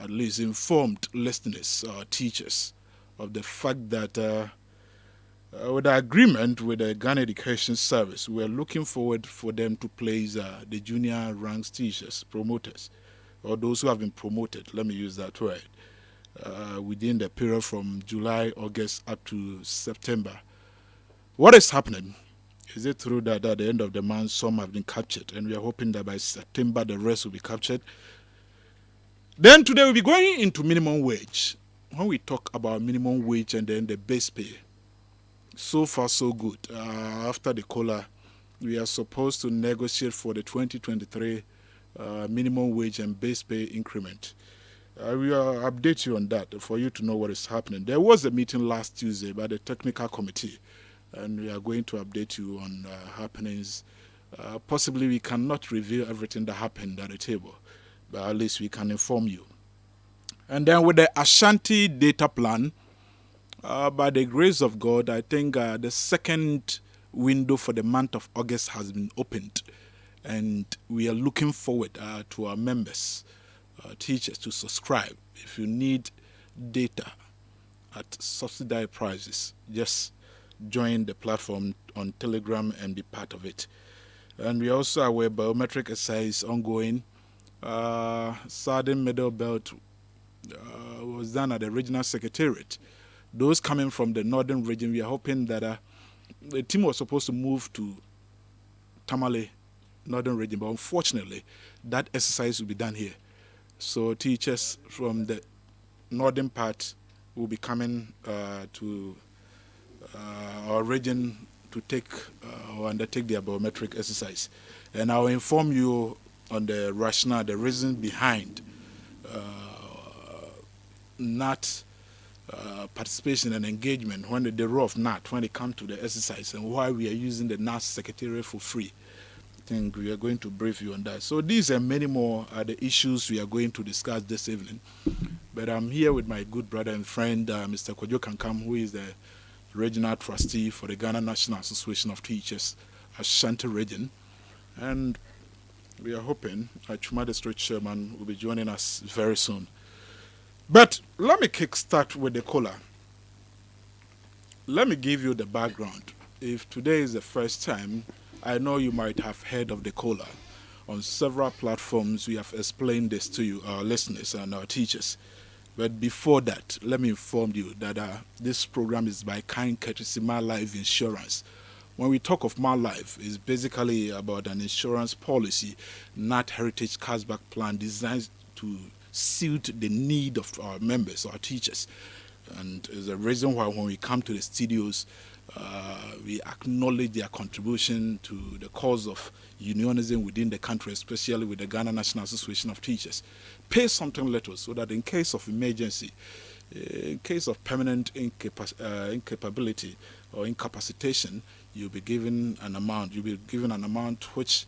at least informed listeners, teachers, of the fact that with the agreement with the Ghana Education Service, we are looking forward for them to place the junior ranks teachers, promoters, or those who have been promoted, let me use that word, within the period from July, August up to September. What is happening? Is it true that at the end of the month some have been captured, and we are hoping that by September the rest will be captured? Then today we'll be going into minimum wage. When we talk about minimum wage and then the base pay, so far so good. After the COLA, we are supposed to negotiate for the 2023 minimum wage and base pay increment. We will update you on that for you to know what is happening. There was a meeting last Tuesday by the technical committee, and we are going to update you on happenings. Possibly we cannot reveal everything that happened at the table, but at least we can inform you. And then with the Ashanti data plan, by the grace of God, I think the second window for the month of August has been opened, and we are looking forward to our members, teachers, to subscribe. If you need data at subsidized prices, just join the platform on Telegram and be part of it. And we also are aware biometric exercise ongoing. Southern Middle Belt was done at the regional secretariat. Those coming from the northern region, we are hoping that the team was supposed to move to Tamale, northern region, but unfortunately, that exercise will be done here. So teachers from the northern part will be coming to our region to take or undertake their biometric exercise. And I'll inform you on the rationale, the reason behind Gnat participation and engagement, when the role of Gnat, when it comes to the exercise, and why we are using the Gnat secretariat for free. I think we are going to brief you on that. So these and many more are the issues we are going to discuss this evening. But I'm here with my good brother and friend, Mr. Kojo Kankam, who is the regional trustee for the Ghana National Association of Teachers, Ashanti region. And we are hoping Chuma District Chairman will be joining us very soon. But let me kickstart with the COLA. Let me give you the background. If today is the first time, I know you might have heard of the COLA. On several platforms, we have explained this to you, our listeners and our teachers. But before that, let me inform you that this program is by kind courtesy My Life Insurance. When we talk of My Life, it's basically about an insurance policy, not heritage cashback plan designed to suit the need of our members, our teachers. And is a reason why when we come to the studios, we acknowledge their contribution to the cause of unionism within the country, especially with the Ghana National Association of Teachers. Pay something little so that in case of emergency, in case of permanent incapability or incapacitation, you'll be given an amount. You'll be given an amount which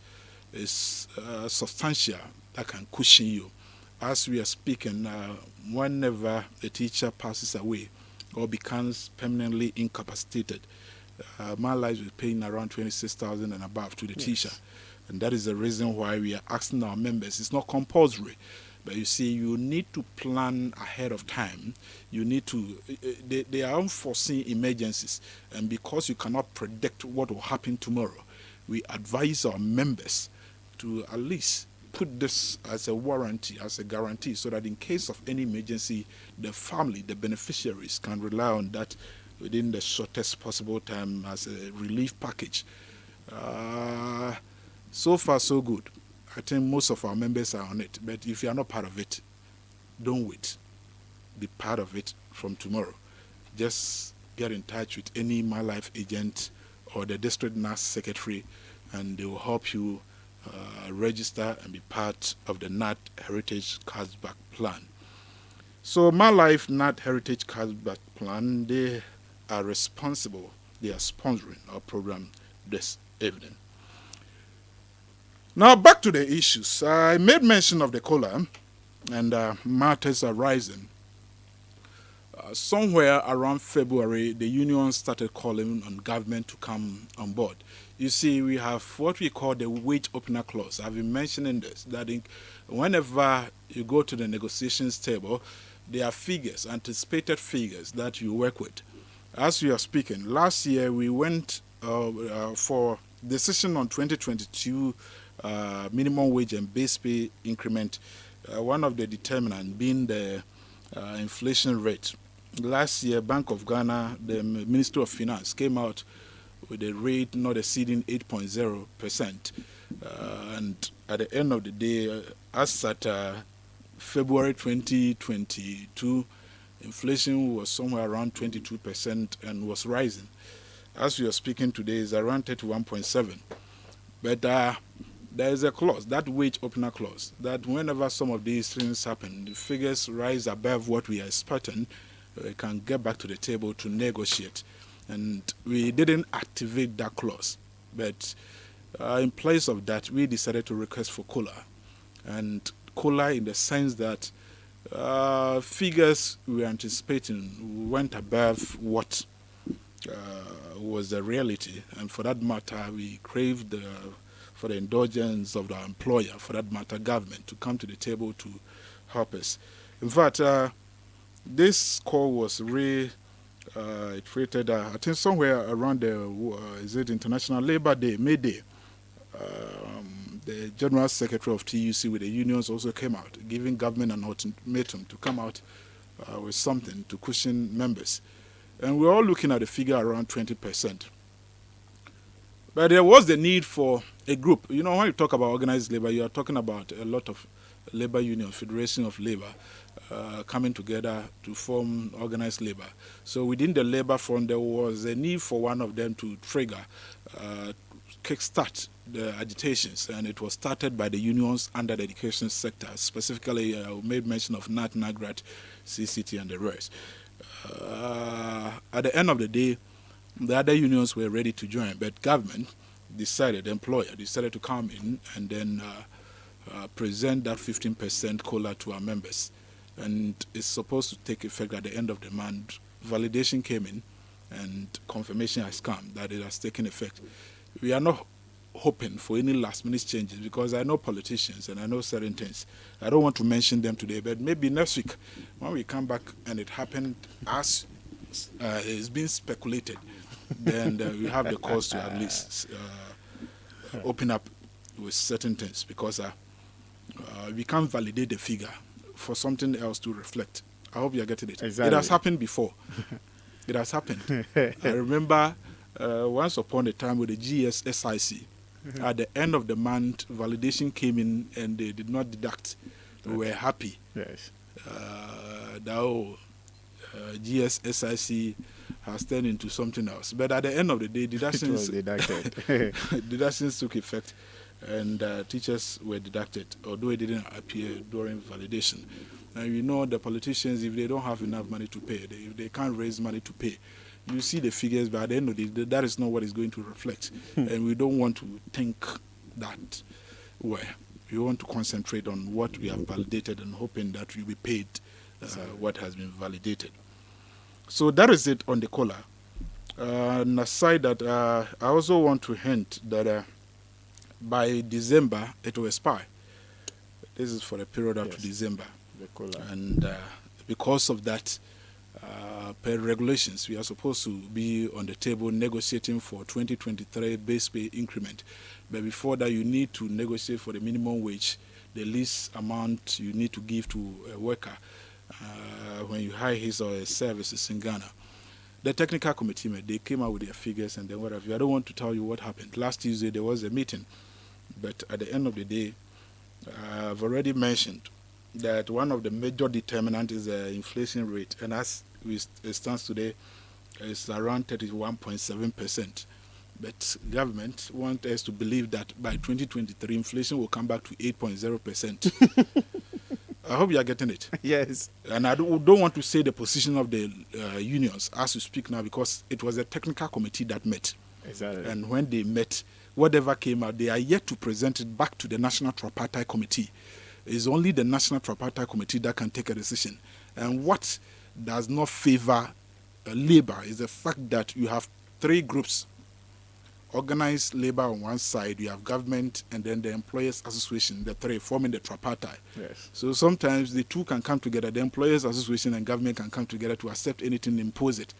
is substantial that can cushion you. As we are speaking, whenever a teacher passes away or becomes permanently incapacitated, My Life is paying around 26,000 and above to the teacher. And that is the reason why we are asking our members. It's not compulsory, but you see, you need to plan ahead of time. You need to, they are unforeseen emergencies. And because you cannot predict what will happen tomorrow, we advise our members to at least put this as a warranty, as a guarantee, so that in case of any emergency, the family, the beneficiaries can rely on that within the shortest possible time as a relief package. So far, so good. I think most of our members are on it. But if you are not part of it, don't wait. Be part of it from tomorrow. Just get in touch with any My Life agent or the district nurse secretary, and they will help you register and be part of the Gnat Heritage Cashback Plan. So My Life Gnat Heritage Cashback Plan, they are responsible. They are sponsoring our program this evening. Now back to the issues. I made mention of the COLA and matters arising. Somewhere around February, the union started calling on government to come on board. You see, we have what we call the wage opener clause. I've been mentioning this, that whenever you go to the negotiations table, there are figures, anticipated figures that you work with. As we are speaking, last year we went for decision on 2022 minimum wage and base pay increment, one of the determinants being the inflation rate. Last year, Bank of Ghana, the Ministry of Finance, came out with a rate not exceeding 8.0%. And at the end of the day, as at February 2022, inflation was somewhere around 22% and was rising. As we are speaking today, is around 31.7. But there is a clause, that wage opener clause, that whenever some of these things happen, the figures rise above what we are expecting, we can get back to the table to negotiate. And we didn't activate that clause. But in place of that, we decided to request for COLA. And COLA in the sense that figures we were anticipating went above what was the reality. And for that matter, we craved for the indulgence of our employer, for that matter, government, to come to the table to help us. In fact, this call was created, I think, somewhere around is it International Labour Day, May Day. The General Secretary of TUC with the unions also came out, giving government an ultimatum to come out with something to cushion members. And we're all looking at a figure around 20%. But there was the need for a group. You know, when you talk about organized labor, you are talking about a lot of labor unions, Federation of Labor, coming together to form organized labor. So within the labor front, there was a need for one of them to trigger, kickstart the agitations, and it was started by the unions under the education sector. Specifically, I made mention of Gnat, CCT, and the rest. At the end of the day, the other unions were ready to join, but government decided, the employer decided to come in and then present that 15% COLA to our members. And it's supposed to take effect at the end of the month. Validation came in and confirmation has come that it has taken effect. We are not hoping for any last-minute changes because I know politicians and I know certain things. I don't want to mention them today, but maybe next week when we come back and it happened as it's been speculated, then we have the cause to at least open up with certain things because we can't validate the figure for something else to reflect. I hope you're getting it. Exactly. It has happened before. It has happened. I remember once upon a time with the GSSIC, at the end of the month, validation came in and they did not deduct. We were happy. Yes. GSSIC has turned into something else. But at the end of the day, deductions, deductions took effect and teachers were deducted, although it didn't appear during validation. And you know the politicians, if they don't have enough money to pay, if they can't raise money to pay, you see the figures, but at the end of the day, that is not what is going to reflect. And we don't want to think that way. We want to concentrate on what we have validated and hoping that we'll be paid what has been validated. So that is it on the COLA. And aside that, I also want to hint that by December, it will expire. This is for a period up to December. The COLA. And because of that, per regulations, we are supposed to be on the table negotiating for 2023 base pay increment. But before that, you need to negotiate for the minimum wage, the least amount you need to give to a worker when you hire his or her services in Ghana. The technical committee, they came out with their figures and then whatever. I don't want to tell you what happened. Last Tuesday, there was a meeting. But at the end of the day, I've already mentioned that one of the major determinants is the inflation rate. And as it stands today, it's around 31.7%. But government wants us to believe that by 2023, inflation will come back to 8.0%. I hope you are getting it. Yes. And I don't want to say the position of the unions as we speak now because it was a technical committee that met. Exactly. And when they met, whatever came out, they are yet to present it back to the National Tripartite Committee. It's only the National Tripartite Committee that can take a decision. And what does not favor labor. It's the fact that you have three groups: organized labor on one side, you have government, and then the employers association, the three forming the tripartite. Yes. So sometimes the two can come together. The employers association and government can come together to accept anything, impose it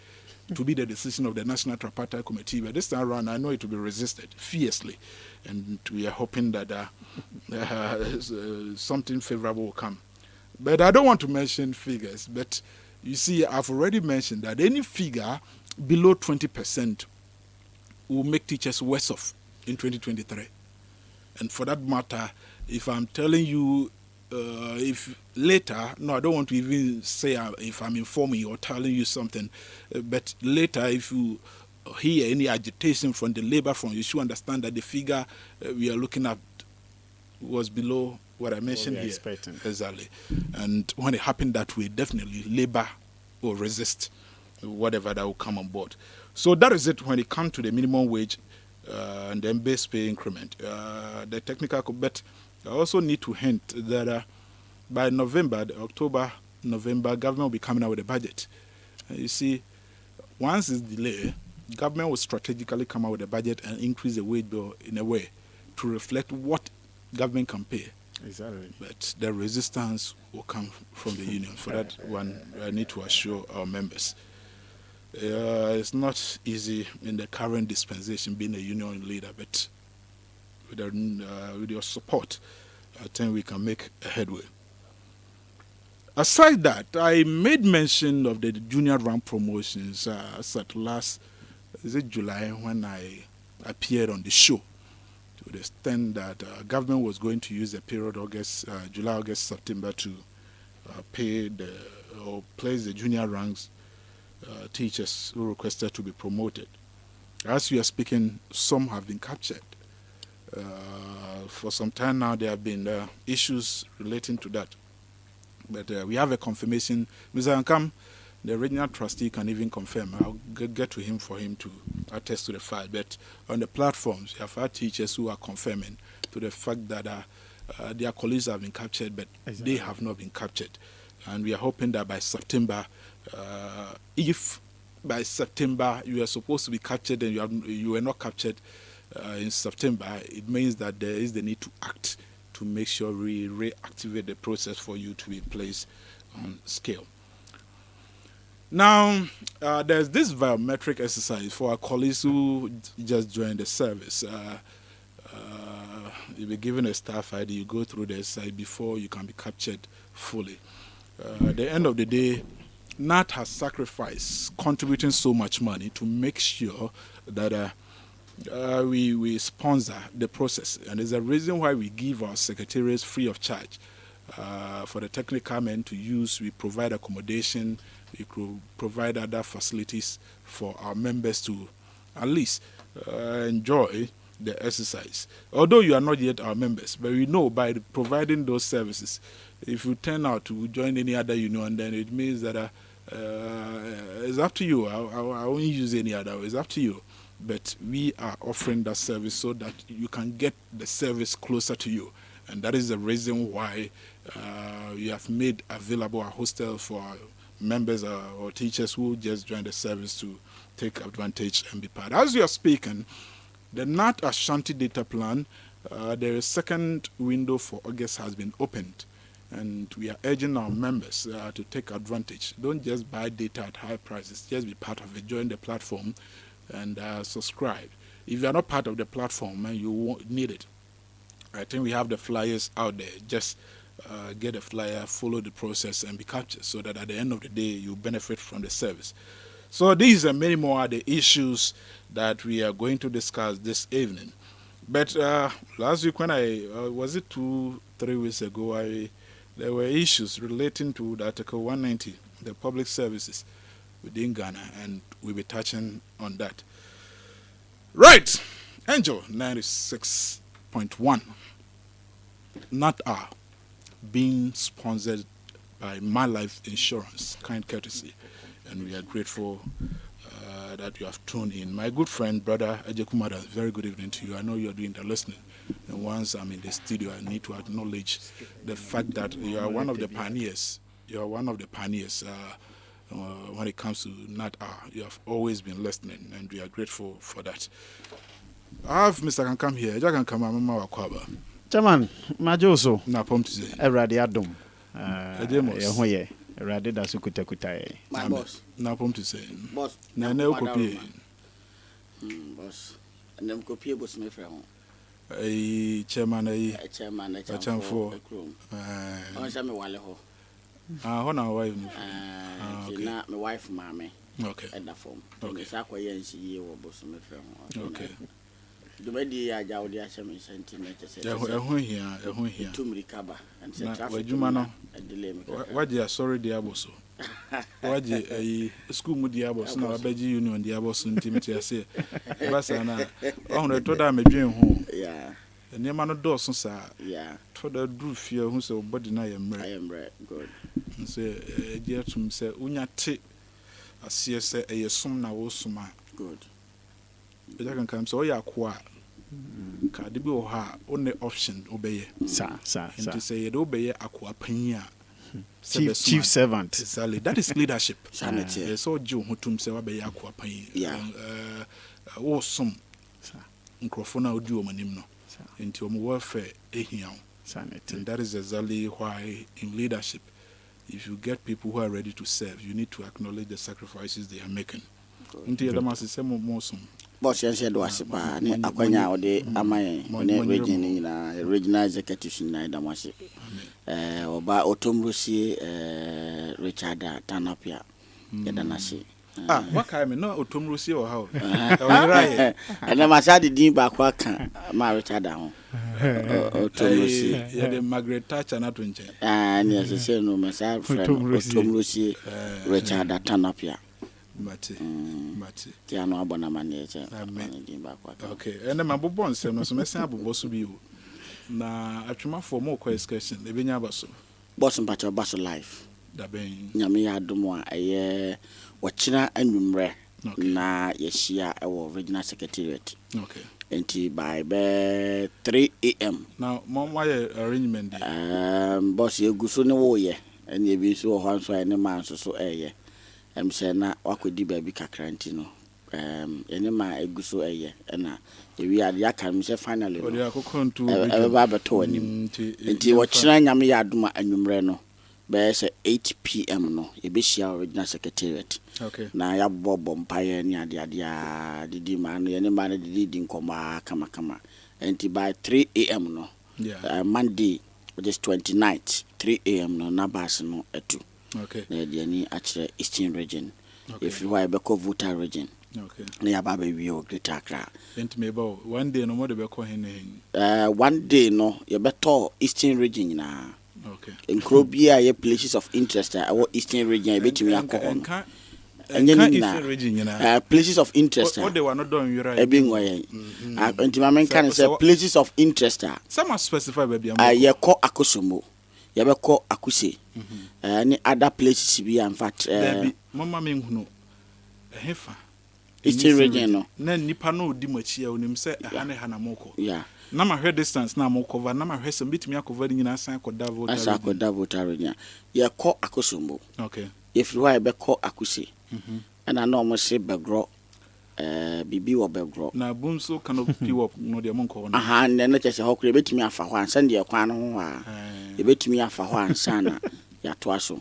to be the decision of the National Tripartite Committee. But this time around, I know it will be resisted fiercely, and we are hoping that something favorable will come. But I don't want to mention figures, but you see, I've already mentioned that any figure below 20% will make teachers worse off in 2023. And for that matter, if I'm telling you, if later, no, I don't want to even say if I'm informing you or telling you something, but later, if you hear any agitation from the labor front, you should understand that the figure we are looking at was below what I mentioned here. Expecting. Exactly. And when it happened that way, definitely labor will resist whatever that will come on board. So that is it when it comes to the minimum wage and then base pay increment. The technical, but I also need to hint that by November, November, government will be coming out with a budget. You see, once it's delayed, government will strategically come out with a budget and increase the wage bill in a way to reflect what government can pay. Exactly. But the resistance will come from the union. For that one, I need to assure our members. It's not easy in the current dispensation being a union leader, but with your support, I think we can make a headway. Aside that, I made mention of the junior rank promotions at last, is it July, when I appeared on the show, to the extent that government was going to use the period July, August, September to pay or place the junior ranks teachers who requested to be promoted. As we are speaking, some have been captured. For some time now, there have been issues relating to that. But we have a confirmation. Mr. Ankam, the regional trustee, can even confirm. I'll get to him for him to attest to the fact. But on the platforms, you have had teachers who are confirming to the fact that their colleagues have been captured, but they have not been captured. And we are hoping that by September, if by September you are supposed to be captured and you were not captured in September, it means that there is the need to act to make sure we reactivate the process for you to be placed on scale. Now, there's this biometric exercise for our colleagues who just joined the service. You'll be given a staff ID, you go through the exercise before you can be captured fully. At the end of the day, Gnat has sacrificed contributing so much money to make sure that we sponsor the process. And there's a reason why we give our secretariats free of charge for the technical men to use. We provide accommodation, we provide other facilities for our members to at least enjoy the exercise. Although you are not yet our members, but we know by providing those services, if you turn out to join any other union, then it means that it's up to you. I won't use any other. It's up to you. But we are offering that service so that you can get the service closer to you. And that is the reason why we have made available a hostel for our members or teachers who just joined the service to take advantage and be part. As we are speaking, the Gnat Ashanti data plan, the second window for August has been opened. And we are urging our members to take advantage. Don't just buy data at high prices. Just be part of it. Join the platform and subscribe. If you are not part of the platform, you won't need it. I think we have the flyers out there. Just get a flyer, follow the process, and be captured so that at the end of the day, you benefit from the service. So these and many more are the issues that we are going to discuss this evening. But last week when was it 2-3 weeks ago, there were issues relating to the Article 190, the public services within Ghana, and we'll be touching on that. Right, Angel 96.1, not our, being sponsored by My Life Insurance, kind courtesy, and we are grateful that you have tuned in. My good friend, brother Ejekumada, very good evening to you. I know you're doing the listening. And once I'm in the studio, I need to acknowledge the fact that you are one of the pioneers. You are one of the pioneers when it comes to Gnat. You have always been listening, and we are grateful for that. I have Mr. Kankam here. Jack can come, Mama Wakwaba. Chairman, Majoso. Na pom to say. Everybody adom. Edemos. Everybody da sukuta kutai. My boss. Na pom to say. Boss. Na ne copy. Boss. And them copy boss me friend. Chairman Chairman for. On say me wale ho. Ho na wife. Na my wife mama. Okay. At that form. Okay. Sa kwa yensi ye wo boss me friend. Okay. The way the Ajawdi Ashanti nature says, here. To recover and say traffic. What you are sorry, the aboso. What you a school with the abos, no, a Beji Union, the abos intimate. I say, Bassana, on the Toda me dream home. Yeah. And your man of Dawson, sir. Yeah. Toda drew fear who so body I am right. Good. And say, dear to me, say, Unya tit. I see, say, a sum now, suma. Good. But I can come so ya kwa. Kadibi oha only option obey. Sir. And to say it obey akwa panya. Chief servant. Exactly. That is leadership. Sanity. So Joe hutum se obey akwa panya. Yeah. Awesome. Microphone audio manim no. Into warfare ehia. Sanity. And that is exactly why in leadership, if you get people who are ready to serve, you need to acknowledge the sacrifices they are making. Until the mass is more some. Boss said was ba ni akwanya ode amaye ne regional executive na damasi oba otomrosie Richard Tanapia yedanasi what kind no otomrosie o how right and na masadi din ba kwa kan ma Richard ho otomrosie ya de Margaret Thatcher na to nche ni asese no masa friend otomrosie Richard Tanapia Mate. Tiano abona manager. Okay. And then my bobon say no so mesen abobo so bi o. Na atwema for more question e benya baso. Boss mpacho baso life. Da ben. Nyame ya adomo a eye wachina anwumre na yeshia e wo regional secretariat. Okay. Enti by 3 AM. Now mama arrangement dey. Boss ye guso ne wo ye. Eni e bi so ho anso ene man so eye. Say na wakodi baby kakranti no ene ma eguso eye na ewi ade aka me say finally no odi akokontu ba beto anim nti wo kira nyame ya adoma anwumre no be say 8 PM no e be shia original secretariat. Okay. Na ya bobo mpaye ni ade a didi ma no ene ma didi nkoma kama nti by 3 AM no Monday which is 29th 3 AM no na bus no etu. Okay. Na the actually Eastern region. Okay. If you are a voter region. Okay. Na baba wi o Greater Accra. Enti me ba one day no more de be ko hen. One day no you better Eastern region na. Okay. Nkro bia ye places of interest our Eastern region e betimi akọ. Eastern region na. Places of interest. What they were not done you right. E bi ngoye. Enti ma men kan say places of interest. Some are specify baby am. Ye ko Akosombo. Ye be ko Akuse. Any other places be in fact mama me hunu hefa Eastern region no na nipa no di machi ya onim se ha ne ha na moko yeah na ma hwe distance na moko va na ma hwe sem bitimi akova nyina san koda voter region ye ko Akosombo. Okay. If you are be ko Akuse and I know mo se begro bibi wo begro na bumso canopy work no de monko no aha ne na chese hokure betimi afa ho ansan de kwan no ho a e betimi afa ho ansan na ya to aso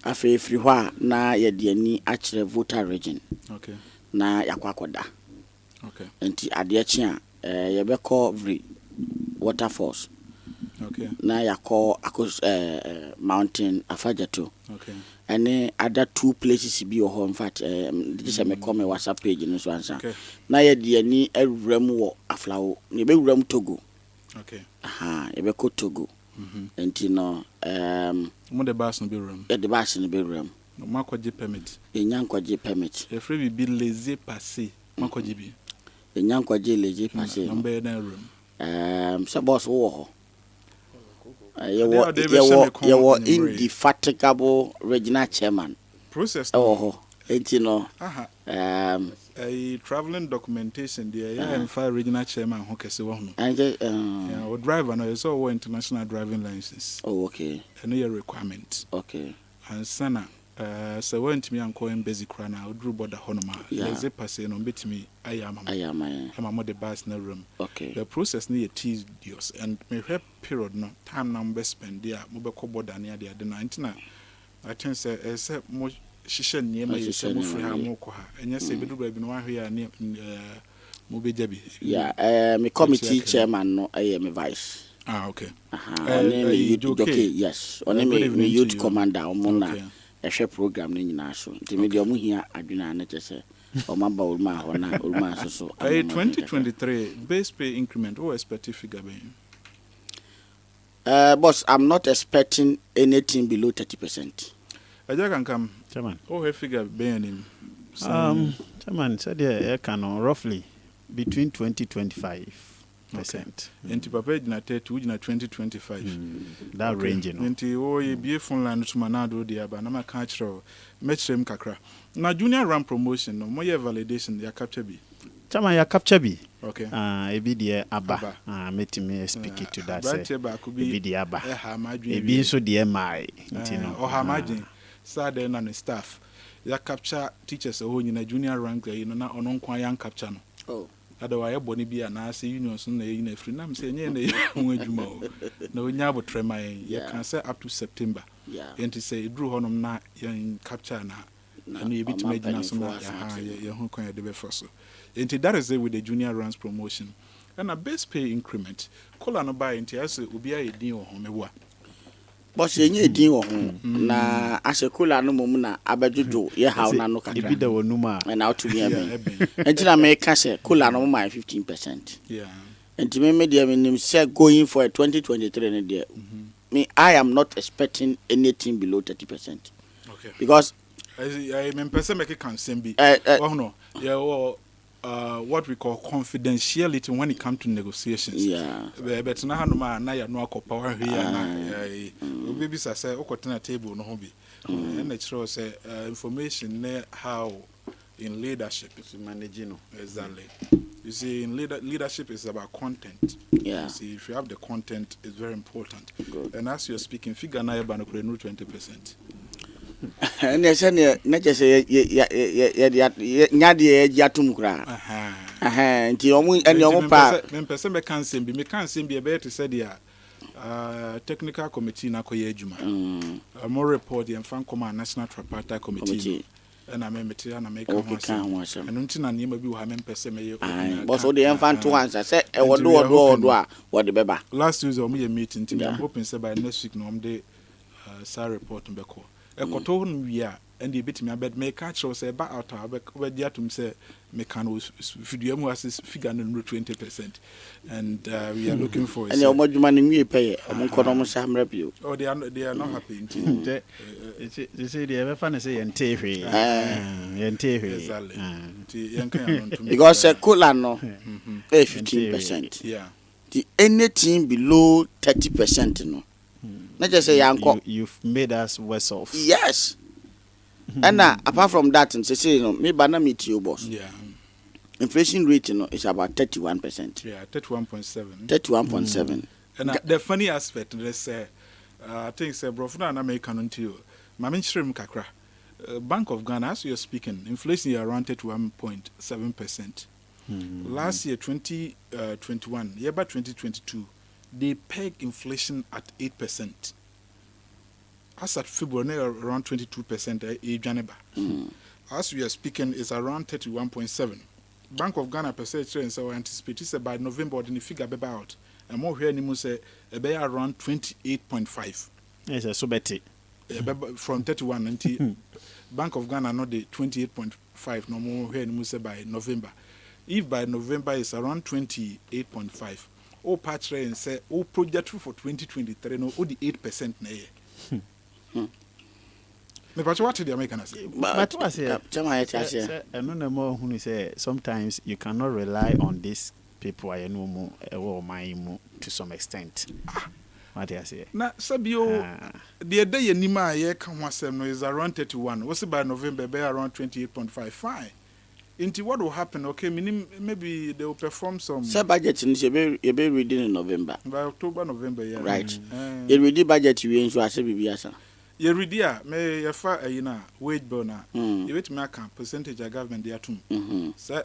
afa free ho na ye de ani a kire voter region. Okay. Na yakwakoda. Okay. Enti ade achi a ye be call every waterfalls. Okay. Na yakọ mountain Afajato. Okay. And other two places be your home. In fact, this is me come WhatsApp page no so answer. Okay. Na ye de ani awuram wo aflawo. Ne be wuram Togo. Okay. Aha, ye be ko Togo. Enti no mo de bus no be room. E de bus no be room. No makwaje permit. E nyankwaje permit. E free be laissez passer. Makwaje bi. E nyankwaje laissez passer. No be na room. So boss wo ho. You indefatigable regional chairman. Process. Oh, you know. A traveling documentation there. Yeah, fire regional chairman. Who can say one? Yeah, or driver. No, it's all international driving license. Oh, okay. I know your requirement. Okay. And sana so went me and coin basic crana, drew border honoma. There's a passing on bit me. I am a mother bass no room. Okay. The process near tedious and may have period no time number spend dear mobile board near the 19. I think say except more shisha near my some free hamokoha and yes, a bit of one here near Moby Debbie. Yeah, me committee chairman, no, I am a vice. Okay. Yes. On me youth commander, Mona, a share program in National. The medium here, I do not necessarily. Or my bowl, my honor, so. 2023 base pay increment or expected figure. Boss, I'm not expecting anything below 30%. I can come, Chairman. Oh, a figure being Chairman said, yeah, can roughly between 20-25%. Into Papa na 2025. That range, you know. Into oh, ye be Funland to Manado, dear, but I'm a catcher, Metchem Kakra. Now, junior run promotion, no more validation, they are capture be. Chairman, ya capture be. Okay. A be the Abba. Met me speak it to that. Could be the Abba. A be so dear my. Or her margin. Sad and the staff. Ya capture teachers who in a junior rank, you know, not on young capture. Oh. Otherwise, Bonnie be an RC unions in a free name saying, no, never tremor. You can say up to September. Yeah. And to say, drew honum na in capture now. And you bit made us who can the first. And that is it with the junior runs promotion. And a base pay increment. Call on a buy into us will be a deal home. But you need deal na as a cooler no mumna abajudo, ye how na no can be the one and out to me. Until I make cash cooler no my 15%. Yeah. And to me, media when say going for a 2023 and there. Me, I am not expecting anything below 30%. Okay. Because I mean, person make it can be. Oh no, yeah. What we call confidentiality when it comes to negotiations. Yeah. But now, no you're not power here. Baby say, "Okay, turn a table no hobby." And it shows information how in leadership is managing. Exactly. You see, in leadership is about content. Yeah. You see, if you have the content, it's very important. Good. And as you're speaking, figure now about 20%. And they say, not just say, Nyadi Yatumkra. And your part. When person can't send be a better said, yeah. Technical committee na koyejuma. More report and fan command national tripartite committee. And I remember and I make a once. And until I name be who have person may. But so the infant once I said, what the baby. Last Tuesday, we meeting to be hoping by next week, no day, sir report on Beko. A cotton we are, and the bit me a bed make catch or say back out where the atom say mechanics video was figure 20%. And we are looking for and how much money we pay among Konomo Sam review. Oh, they are not happy. They say they ever fun say and Tefe. Because a Kulano 15%. Yeah. The anything below 30%, no. Not just say you've made us worse off. Yes. And apart from that, and say, me banana meet you, boss. Yeah. Inflation rate, is about 31%. Yeah, 31.7. 31.7. And the funny aspect, they say, I think, say, bro, for an American until Mamin Shrim Kakra, Bank of Ghana, as you're speaking, inflation is around 31.7%. Last year, 2021, year by 2022, they peg inflation at 8%. As at February, around 22%. As we are speaking, it's around 31.7. Bank of Ghana percentage and so anticipated by November, the figure be out. And more here, you say around 28.5. Yes, so better. From 31 until Bank of Ghana, not the 28.5. No more here, you say by November. If by November it's around 28.5. Oh, patch and say, oh, project for 2023, no, oh, the 8% na ye. But what did the Americans say? But what say? I don't know more who say sometimes you cannot rely on these people I know more or my to some extent. What do I say? Na Sabio, the day Nima ye come was is around 31. What's by November be around 28.5? Fine. Into what will happen? Okay, maybe they will perform some. So budget you be reading in November. By October, November, yeah. Right. You read the budget you in so I say BBS. You read ya, may you far a wage burner. Mm. You wait to make a percentage of government there too. Mm-hmm. So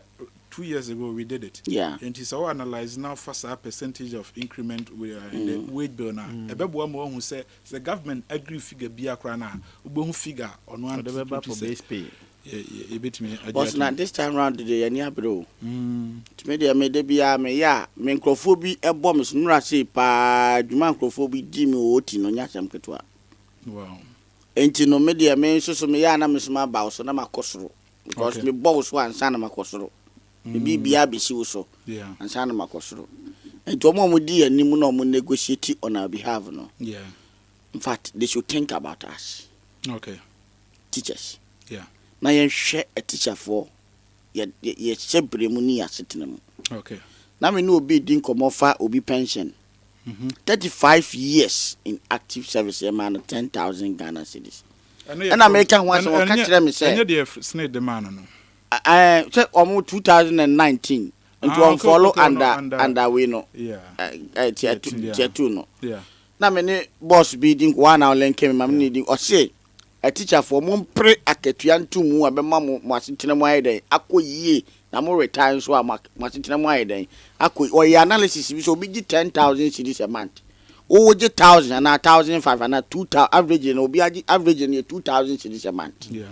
2 years ago we did it. Yeah. And it's all analyzed now first a percentage of increment we are in the wage burner. A baby one more who say the government agree figure be a crana, who figure on one the baby for base pay. Yeah, bit me. But not this time round today, any bro. To me, there may be a me, yeah, mencrophobi, a bomb is not say pa, Jumancrophobi, Jimmy Otin on Yasam Ketua. Wow. Ain't no media, me, so me, I am Miss Mabow, so I'm a cosro. Because me boss one, son of my cosro. Me be Abby so, yeah, and son of my cosro. And Tomo dear Nimuno will negotiate on our behalf, no. Yeah. In fact, they should think about us. Okay. Teachers. Yeah. Now you share a teacher for ye separate money as sitting. Okay. Now we know be didn't come offer or be pension. 35 years in active service, a man of 10,000 Ghana cedis. And American ones will catch them and say, snake the man. I said almost 2019 and to follow under we know. Yeah. Tier 2 no. Yeah. Now many boss bidding 1 hour length came, I'm needing or say. A teacher for moon pre aketuan to mu abema masitina mo day akoyie na mo retire so masitina mo day akoy or your analysis bi so bi 10,000 cedis a month o je 1,000 and 1,500 and 2,000 average no bi average near 2,000 cedis a month. Yeah.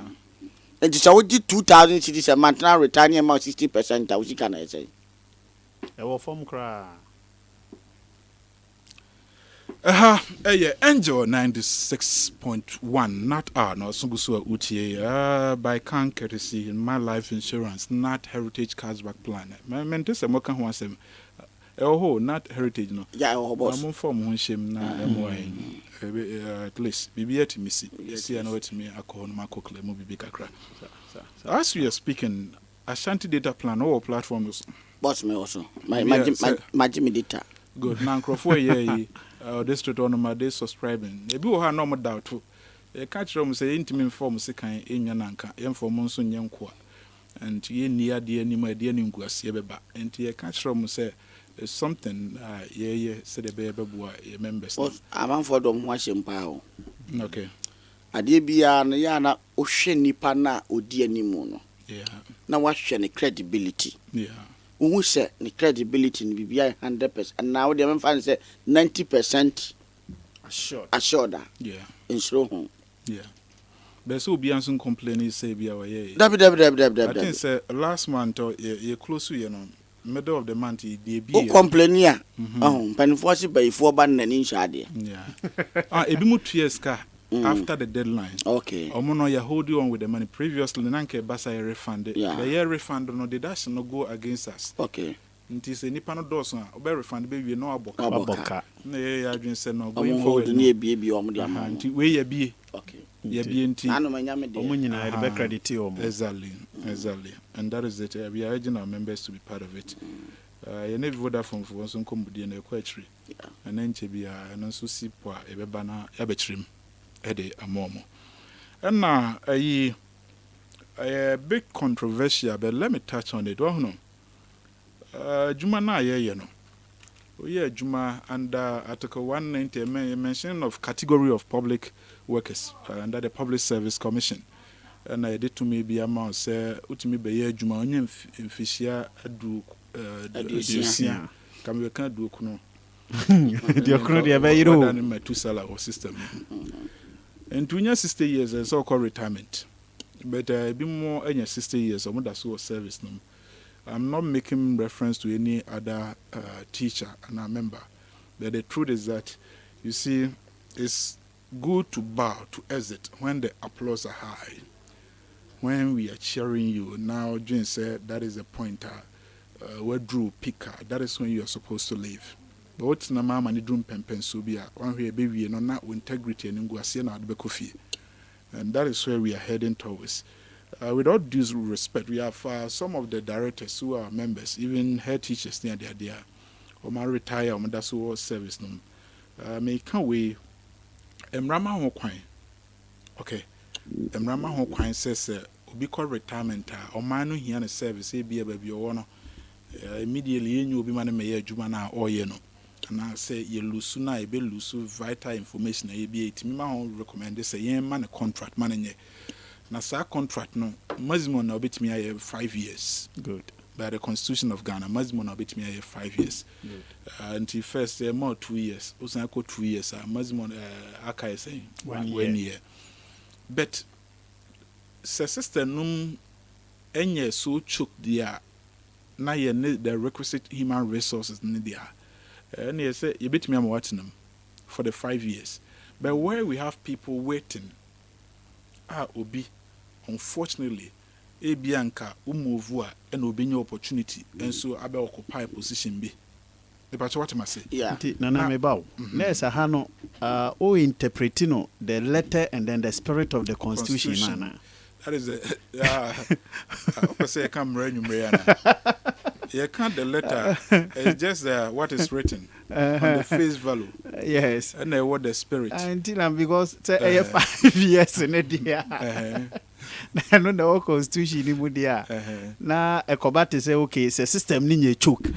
And so we did 2,000 cedis a month now retire about 60% how she can say E wo form kra Yeah, Angel 96.1, not our no Sungusu UTA, by Khan courtesy in my life insurance, not heritage cashback plan. My mentors are more can once him. Oh, not heritage, no. yeah oh boss I'm from shame na MY. At least, be yet to miss it. See, I know it me. I call my cockle, movie big crack. As we are speaking, Ashanti data plan or platforms. boss me also my Jimmy data Good. Now, Crawford, yeah. District on my day subscribing. If you have no more doubt, too. A catch room say intimate form second in Yananka, and for Monson Yankwa, and ye near the anima, dear Ninguas, Yebeba, and ye catch room say something, said the baby boy, your members. I'm for them washing power. Okay. I did be an yana ocean pana or dear Nimono. Yeah. Now, what's your credibility? Yeah. Who said the credibility in BBI 100%, and now the man say 90% assured that. Yeah. In slow home. Yeah. There's so be answering complaining, say, be our yeah. I think, say, last month, or you're close to, you know, middle of the month, the be complain here. Oh, Penforce by 4 band and inch idea. Yeah. A bit 2 years car. After the deadline. Okay. Omono you hold on with the money previously nanke basa refunded. Yeah. The year refund no the dash no go against us. Okay. Nti se nipa no do so obe refund be we no aboka. aboka Na ya adwen se no going forward. No be omo de ama. Nti we ya bie. Okay. Ya bie nti. Nanu manya me de. omo nyina be credit omo. Exactly. And that is it. We are urging our members to be part of it. You never Vodafone for one kombu na ekwatri. Yeah. And enche bia no so sipo a ebeba na ya betrim. Ede amomo. And now a big controversial, but let me touch on it. Well, no. Juma na ye no. Oh yeah, Juma under Article 190 mention of category of public workers under the Public Service Commission. And I did to me be amount say utimi be ye Juma onye mfishia adu edusia. Kam we kan du kuno. The okro de be yiro. Than my two salary system. And 60 years is so called retirement. But be more than 60 years or more so service. No. I'm not making reference to any other teacher and a member. But the truth is that, you see, it's good to bow, to exit when the applause are high. When we are cheering you, now Jane said that is a pointer. Where Drew picker, that is when you are supposed to leave. But what's na mama ni drum pempen so be a one way baby no na integrity and nguase na adbe kofi. And that is where we are heading towards. With all due respect, we have some of the directors who are members, even head teachers near there. Or my retire, or that's all service. May can't we? Emrama ho kwan. Okay. Emrama ho kwan says obi call retirement. Or man no here na service. Be a baby or one. Immediately you be man me adwuma na or ye no. and I say you lose na be lose vital information e be it me ma recommend say yen man a contract man nye na sa contract no maximum na obetimi aye 5 years. Good. By the Constitution of Ghana, maximum na obetimi aye 5 years. Until first more 2 years. Also I 2 years maximum aka say 1 year. But system num enye so choke dia na ye need the requisite human resources need dia. And you say you bet me am watching them for the 5 years. But where we have people waiting, obi, unfortunately, ebianka umuvu a and obi new opportunity and so abe occupy position be. The part what I say. Yeah. Nana mebao. There's a hano interpretino the letter and then the spirit of the constitution. Nana. That is a I say I can't remember. You can't the letter. It's just what is written on the face value. Yes. And what the spirit. Until because 5 years in a year. I know the whole constitution in Mudia. Now a combat say okay, it's a system ninja choke.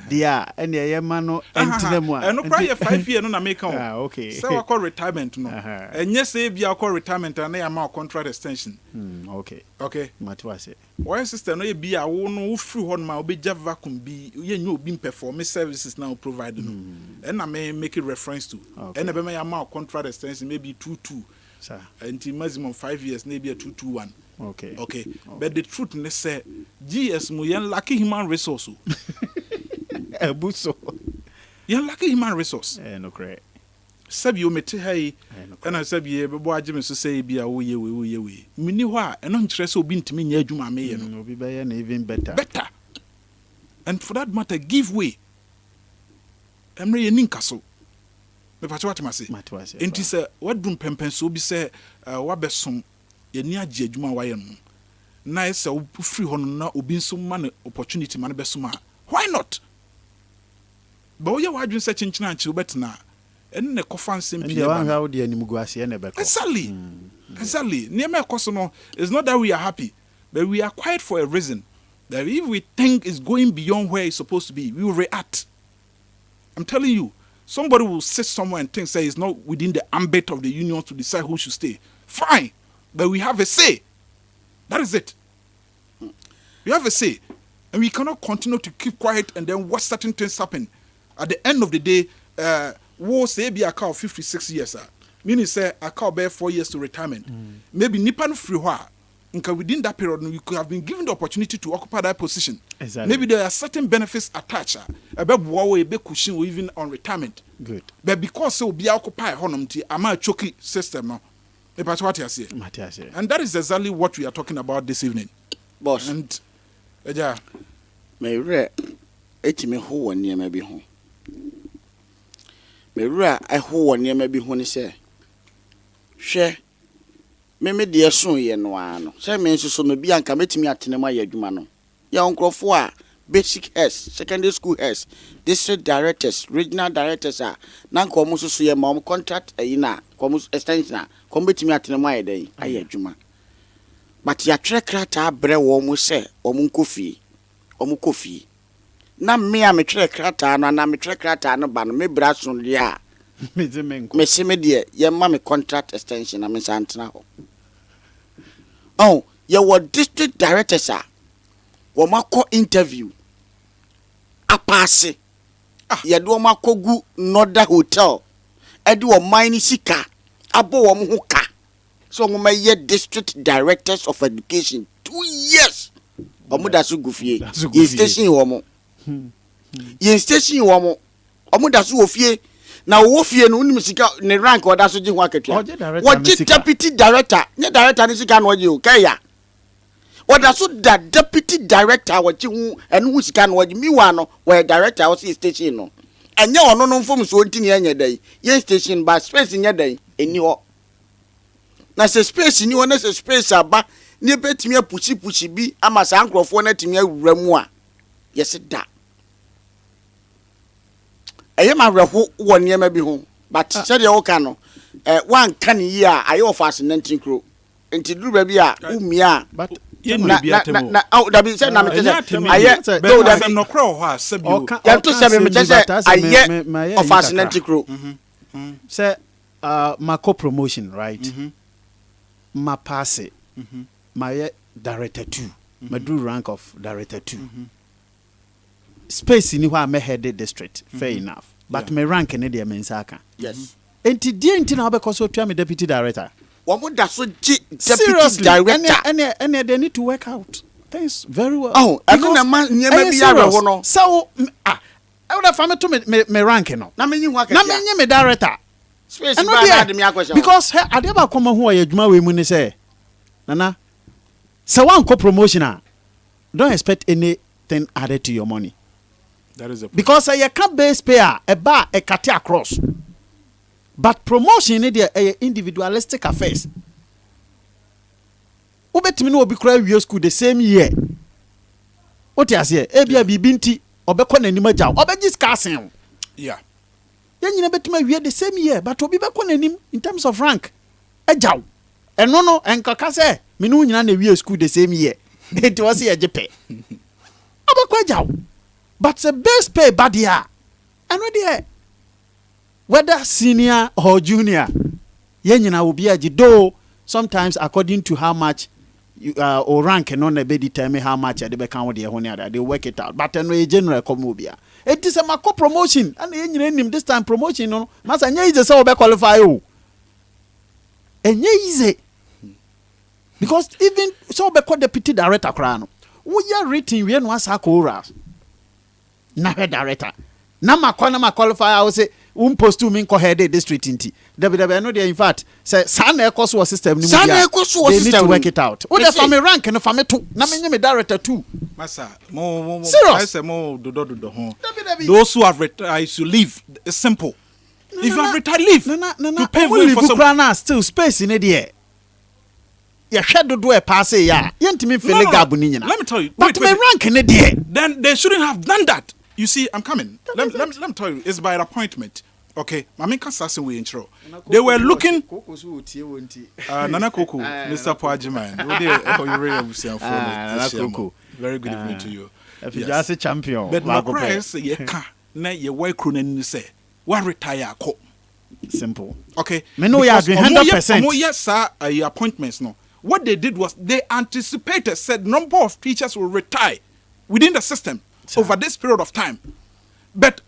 Dia and the mano antinemo. And no prior 5 years no make on. Okay. So I call retirement no. And yes, say be I call retirement and I am contract extension. Okay. Okay. Matwase. Why sister no be a no free one ma obi ja vacuum be you know being performing services now provided. And I may make a reference to. And I may am contract extension maybe 2-2. Sir. Until maximum 5 years maybe a 2-2-1. Okay. But the truth ne say GS mu yen lucky human resource. Buso. Yen lucky human resource. No correct. Sabi o mete hai and I sabi e bebo agye so say bia wo ye we. Mini ho a eno nkyere say obi ntimi nya adwuma me ye no. Obi be ye na even better. And for that matter give way. Emre ye ninka so. Me pa what say. Matwase. Enti say wadum pempen so obi say wabesom ye ni agye adwuma wa ye no. Na say wo free ho no na obi nso ma opportunity ma no besom a. Why not? But we are wadwin say chinchina anchi obetna. And the coffin simply. Exactly. Exactly. Niema koso no, it's not that we are happy, but we are quiet for a reason. That if we think it's going beyond where it's supposed to be, we will react. I'm telling you, somebody will sit somewhere and think, say it's not within the ambit of the union to decide who should stay. Fine. But we have a say. That is it. We have a say. And we cannot continue to keep quiet and then watch certain things happen. At the end of the day, wo say be a car of 56 years, meaning say a car bear 4 years to retirement. Maybe nipan free nka within that period you could have been given the opportunity to occupy that position. Exactly. Maybe there are certain benefits attached. A be cushion or even on retirement. Good. But because so be occupy honumti ama choky system no. What you say. And that is exactly what we are talking about this evening. Boss. And yeah. Me re etimi ho woni ma bi ho. Mewura eho woni ma bi ho ni se hwe me de so ye no ano se me nso so no bi anka metimi atenema ya adwuma no ya onkrofo a basic heads, secondary school heads, district directors, regional directors a na nko mo so ye ma contract na ko mo extension na ko metimi atenema ya den aye adwuma but ya trekrata abre wo mo se o mo kofi na me a me trekrata no na me trekrata no ba no me bra so dia me se me de ye ma me contract extension na me santena ho oh ye were district directors a wo makọ interview apase ye do makogu Northern Hotel e de wo mine sika abo wo ho ka so mo ye district directors of education 2 years omo da so gufie ye station wo mo ye station wo mo omo da so ofie na wo fie no unim sika ne rank oda so ji ho akatua wo deputy director ne director ne sika no oje o kaya oda so da deputy director wo ji ho eno hu sika no oje mi wa no wo director wo station no enye ono no mfom so ntini anya dai ye station ba space nya dai eni ho na se space ni ho na se space aba ne betimi apuchi bi ama sa ankrofo na timi awura mu a yes da eye ma reho wo niema bi ho but say de wo ka no wan ka ne yi a aye of as 19 kro enti duru ba bi a umia oh that be say na me say aye no that no crow ha sabio ya to say me say aye of Ashanti crew say my co-promotion right my pass it my director 2 my do rank of director 2 space in where me head district fair enough but me rank in the mensaka yes enti die enti na obekọ so tua me deputy director What that so deputy director and they need to work out things very well. Oh, I don't know man nyema bi ya ho no. So I would have family to me rank no. Na me nyi ho akati. Na me nyi me director. Space ba na de me akwesha. Because ade ba koma ho ya adwuma we mu ni say. Nana. So one co promotion don't expect anything added to your money. That is a point. Because you can't base pay a bar a cut across. But promotion in the individualistic affairs. Obetimi no obi kura wie school the same year. What you say? Ebia bibinti obekọ nanim agyaw. Obeji scarcing. Yeah. Yen nyina betimi wie the same year but obi bekọ nanim in terms of rank. Agyaw. Eno no enkaka say me no nyina na wie school the same year. It was here jepe. Obekọ agyaw. But the base pay bad here. Eno there. Whether senior or junior, yenyina will be though sometimes according to how much you or rank and on be determine how much they become with the they work it out. But no general comobia. It is a macro promotion and yenyina this time promotion no masa nya easy say we qualify o. Enya easy. Because even so be called deputy director kra no. We are rating we no asa ko na director. Na ma qualify I will say post to me head district inti ww no there in fact say sana ekoso wo system ni mu ya they need to work it out what if me rank no for me to na me me director 2 masa mo I say mo do ho those who have retired should leave it's simple if you have retired leave you pay for some still space in there ya hwe do e pass ya yentimi fele gab ni nyina let me tell you but me rank in there then they shouldn't have done that. You see, I'm coming. Let me tell you, it's by appointment. Okay, Mami Kasase we intro. They were looking. Nana Koko, Mr. Poajiman. Very good evening to you. If you just a champion, but my price, ye can na ye work runen say. What retire ko? Simple. Okay. Me know you have 100%. Yes, sir. Appointments no. What they did was they anticipated said number of teachers will retire within the system. Over this period of time. But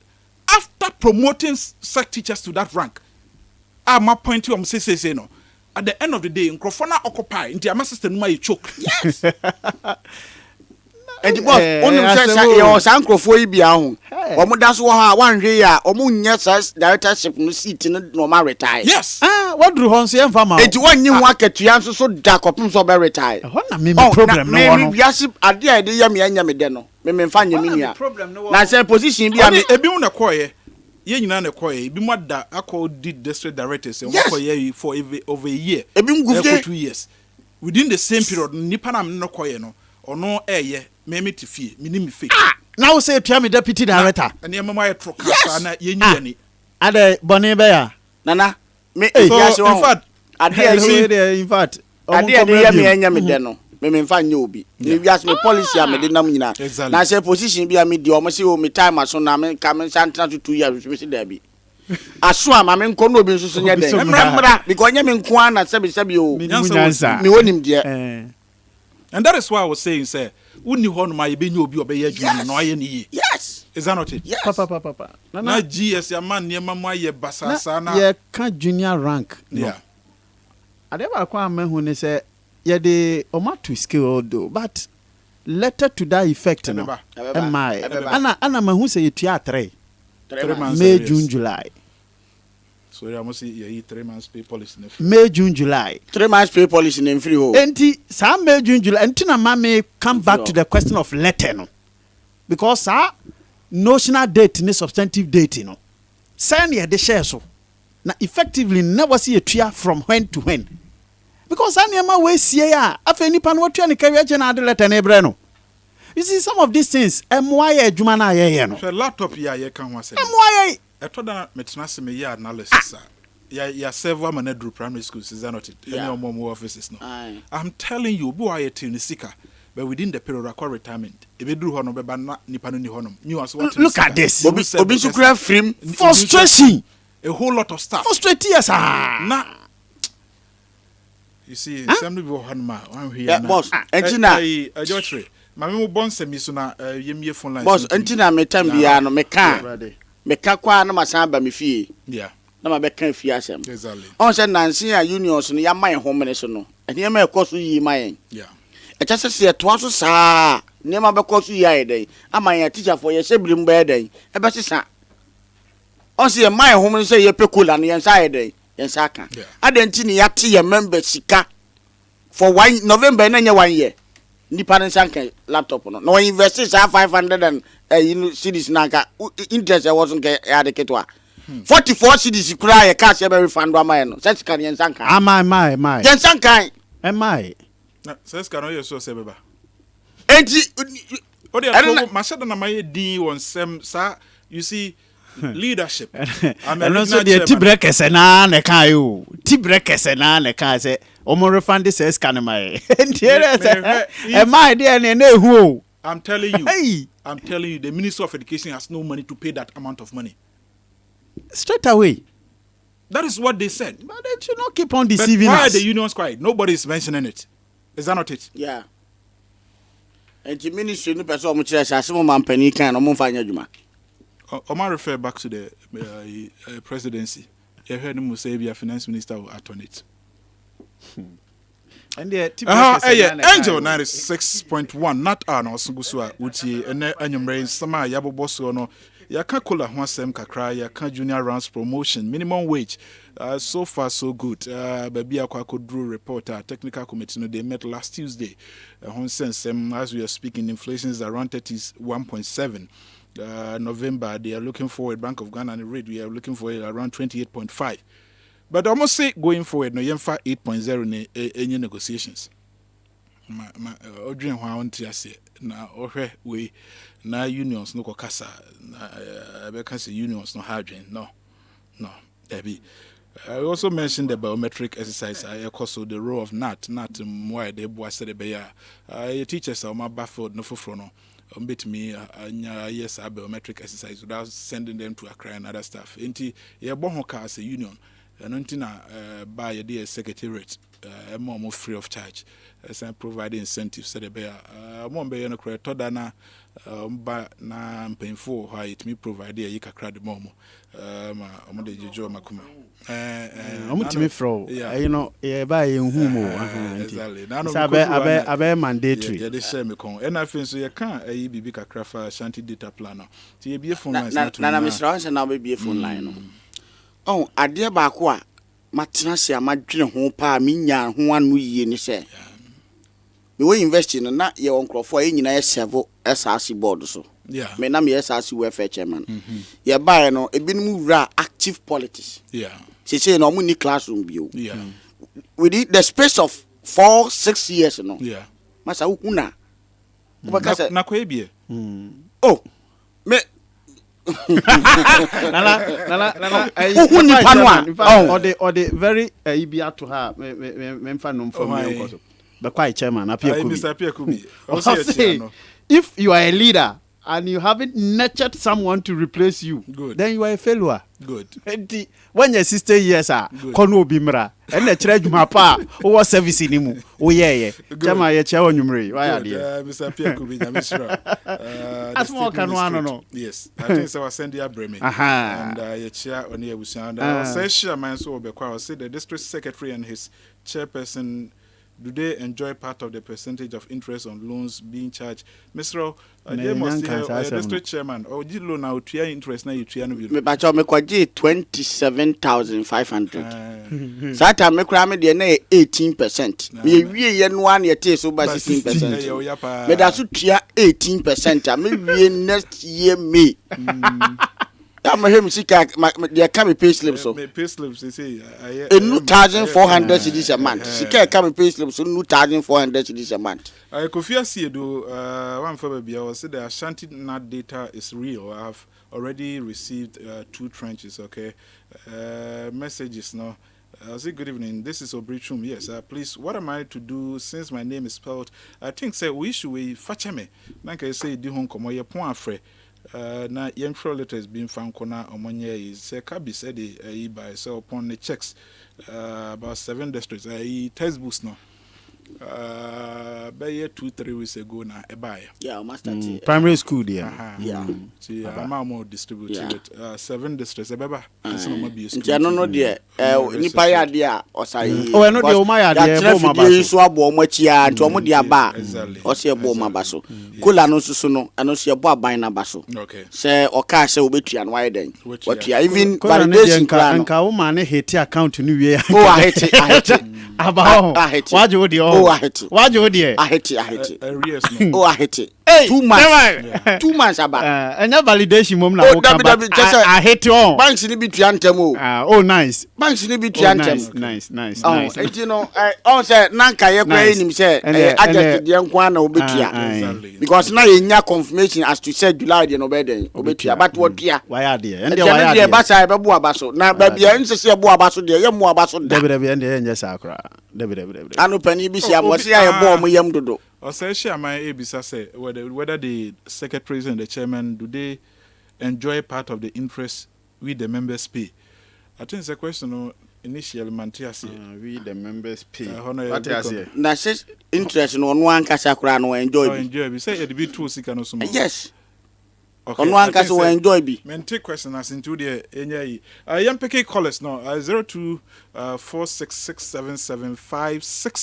after promoting such teachers to that rank, I'm appointing say no. At the end of the day, Nkrofona occupy into a system where you choke. Yes. And the boss, only say your sankrofo yi bia ho. Omo da so ha wan hwe ya, omo nya directorship no seat no normal retire. Yes. What do hon say fama? Enti wanyi ho akatua nso so da kopum so be retire. Na me problem no one. Me biase ade a de ya me anya me de no. Me mfa nya me nua. Na say position bia me ebi hu na koye. Ye nyina na koye. Ebi mu da akọ did district directors and work koye for over a year. Ebi ngufie 2 years. Within the same period nipa na me no koye no. Ono eye me ti fie me ni me fake. Now say pia me deputy director. And your mama tro kasa na ye nyi ani. Ade boni be ya. Nana me so in fact in fact ade ya me anya me de no me mfa nya obi. Me wiase me policy a me de nam nyina. Na say position bi a me di o mo say o me time aso na me ka me santra to 2 years we say there bi. Aso ama me nko no obi nso so nya de. Emra because nya me nko ana sebi o. Me wonim de. And that is why I was saying, say, uni ho no ma ye benyo obi obeye adwuma no aye ni ye. Yes. Is that not it? Yes. Papa. Na GS ya man niema mo aye basasa na. Ye ka junior rank. Yeah. Ade ba kwa mahu ni say ye de oma to skill though, but letter to that effect no. Ana mahu say you 3 months. May, June, July. So I must see you 3 months pay policy in May, June, July. 3 months pay policy in free home. Enti some May, June, July. Enti na mama come back to the question of letter no. Because notional date ni substantive date no. Sign ye de share so. Na effectively never see a tria from when to when. Because any ma we see ya afa nipa no tua ne career je na de letter na ebre no. You see some of these things MY adwuma na ye no. So laptop ya ye kan ho asem. MY I told them metna se me ye analysis yeah, several manedru primary schools, is that not it? Yeah. Any more offices no. Aye. I'm telling you, boy, I tell Sika, but within the period of retirement, if you do honor, but not Nipani honor. You as what? Look at this. Obi sukura frame Frustration. A whole lot of stuff. Frustrating yes. Nah. You see, some people one here. Yeah, boss. Entina. George, my memo born semi sooner, ye phone line. Boss, entina me time bia no me ka kwa na masan ba me fie. Yeah. Na ma be kan fie asem. Exactly. On say nansi a unions no ya man home ne so no. Ene ma ekoso yi man. Yeah. E cha se to so saa. Ne ma be koso yi aye den. Ama ya teacher for ye sebrim be den. E be sesa. On say man home ne say ye pekula no ye nsa aye den. Ye nsa ka. Adenti ni ya te ye member sika for 1 November na nya 1 year. Nipa nsa kan laptop no. No invest 500 and cities nanka interest wasn't ya de ketwa. 44 cities kura ye cash e be refund am no. Set kan ye nsa kan. Am I? Ye nsa kan. Am I? Says can you so say beba. Enti o dey trouble mashada na maye din won sem sa you see leadership. I'm also the tibrekese na ne kan yo. Tibrekese na ne kan say omo refund says can my. Am I there na hu? I'm telling you. Hey. I'm telling you, the Minister of Education has no money to pay that amount of money. Straight away. That is what they said. But they should not keep on deceiving us. Why are us? the unions quiet? Nobody is mentioning it. Is that not it? Yeah. And the ministry no person omo kire say asemo man pani kan no mo fa nya djuma. Omar refer back to the presidency. You heard him say be a finance minister will act on it. And the Angel 96.1 not an osungusua uti ene anyumre sama yabobo so no yaka kola ho asem kakra yaka junior rounds promotion minimum wage so far so good baby akwa kodru reporter technical committee no they met last Tuesday hon sense as we are speaking inflation is around 31.7 November they are looking forward Bank of Ghana and rate we are looking for around 28.5. But almost say going forward, no yemfa 8.0 any negotiations. Ma odwen ho awon ti ase na ohwe we na unions no kokasa na be kan say unions no hardwen no debi. I also mentioned the biometric exercise. I also the role of Gnat why they boy said be ya teachers are my baffled no for no bit me yes biometric exercise without sending them to Accra and other stuff. Enti ye bon ho ka as a union. And by a dear secretariat, more free of charge, as I provide incentives. Said a bear, won't be a credit todana, but now I'm paying for why it me provide a yika crowd momo. Joe Macuma. I'm to me fro, you know, by whom exactly. Abe mandatory. Yeah, they share me con. And I think so you can't a be a craft Ashanti data planner. To be a phone line. Nana Mr. Ross and I'll be a phone line. Oh, adeɛ baako a matena se amadwene ho pa minya ho anu yie ni sɛ me we invest no na ye won crofo e nyina ye serve SRC board so me na me SRC welfare chairman ye bae no ebinum wura active politics say no mu ni classroom bio within the space of 4-6 years no masa ukuna na ko ebie oh me Nala, or the very ibia to her, memfanum from my but quite chairman, if you are a leader and you haven't nurtured someone to replace you, then you are a failure. Good. When your sister years are kono bimra, and the church mapa, who was servicing him, oh yeah, Chama ye chair on you, why are you? Mr. Pierre Kubi, that's more can one no. Yes, I think so. I send you a Bremen and your chair on here with sound. I say, sure, my so be quite. I say the district secretary and his chairperson. Do they enjoy part of the percentage of interest on loans being charged? Mr. They must say district chairman or did loan out to interest now you try no be. Me ba cho me kwaji 27,500. That time me kra me dey na 18%. Me wie ye no an ye take so ba 16%. Me da so tua 18%. Me wie next year May. I'm a him sika they come pay slips so. Me pay slips they say A new 1,400 cedis a month. Sika come pay slips so new 1,400 cedis a month. I could fear see do one for baby I was say the Ashanti Gnat data is real. I have already received 2 trenches, okay? Messages now. I say good evening. This is Obrichum. Yes, please. What am I to do since my name is spelled? I think say we should we fetch me. Like I say, di hon komo ye pon afre. Na yentro letters being found corner omonye is say kabi said the by so upon the checks about 7 districts. Textbooks no. By 2-3 weeks ago now yeah master primary school there yeah see I'm more distributed 7 districts ebeba ntia no de nipa ya de a osai oh no de o ma ya de bo ma ba so abo mo chia nti o mo de aba o se bo ma ba so kola no susu no ano se bo aban na ba so okay se o ka se obetua no why den watua even validation plan nka wo ma ne hit account no wie oh I hate about waje wo de oh I hate waje wo de I hate yes no oh I hate hey 2 months 2 months aba anya validation mom na wo ka ba I hate on banks ni bi tua ntem o oh nice banks ni bi tua ntem nice oh you know on say nanka ye kwa enim say adjust de nko na obetua because now you nya confirmation as to say July de no be den obetua but what dia why dey and why dey ba sai be bo abaso na ba bia nse se bo abaso de ye mo abaso da debe and nya sakra debe anu pani bi sia mo se ya bo mo yam dodo or say share my abisa say whether the secretaries and the chairman do they enjoy part of the interest we the members pay. I think it's a question initially mantiasi we the members pay what is it na says interest no one kasa kra no enjoy we say it be too sika no so yes okay on one kasa we enjoy bi mente question as into the enya yi yam peke callers no 02 466775